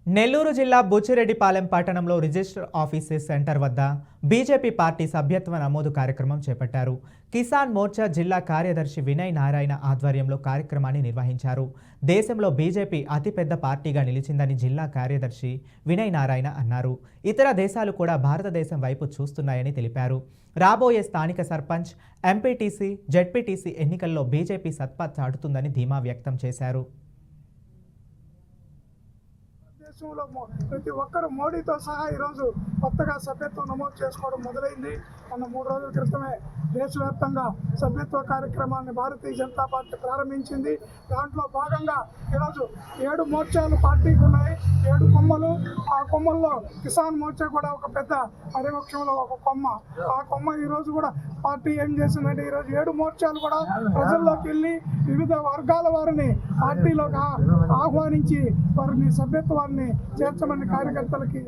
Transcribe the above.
నెల్లూరు జిల్లా బుచ్చిరెడ్డిపాలెం పట్టణంలో register offices centre వద్ద బీజేపీ పార్టీ సభ్యత్వ నమోదు కార్యక్రమం చేపట్టారు. కిసాన్ మోర్చా జిల్లా కార్యదర్శి వినయ్ నారాయణ ఆధ్వర్యంలో కార్యక్రమాన్ని నిర్వహించారు. దేశంలో బీజేపీ అతిపెద్ద పార్టీగా నిలిచిందని జిల్లా కార్యదర్శి వినయ్ నారాయణ అన్నారు. ఇతర దేశాలు కూడా భారతదేశం వైపు చూస్తున్నాయని తెలిపారు. రాబోయే స్థానిక సర్పంచ్, ఎంపీటీసీ, జెడ్పీటీసీ ఎన్నికల్లో బీజేపీ సత్తా చాటుతుందని ధీమా వ్యక్తం చేశారు. దేశంలో ప్రతి ఒక్కరు మోడీతో సహా ఈరోజు కొత్తగా సభ్యత్వం నమోదు చేసుకోవడం మొదలైంది. మొన్న 3 రోజుల క్రితమే దేశవ్యాప్తంగా సభ్యత్వ కార్యక్రమాన్ని భారతీయ జనతా పార్టీ ప్రారంభించింది. దాంట్లో భాగంగా ఈరోజు 7 మోర్చాలు పార్టీకి ఉన్నాయి, 7 కొమ్మలు. ఆ కొమ్మల్లో కిసాన్ మోర్చా కూడా ఒక పెద్ద పరిపక్షంలో ఒక కొమ్మ. ఆ కొమ్మ ఈరోజు కూడా పార్టీ ఏం చేసిందంటే ఈరోజు 7 మోర్చాలు కూడా ప్రజల్లోకి వెళ్ళి వివిధ వర్గాల వారిని పార్టీలోకి ఆహ్వానించి వారిని సభ్యత్వాన్ని చేర్చమని కార్యకర్తలకి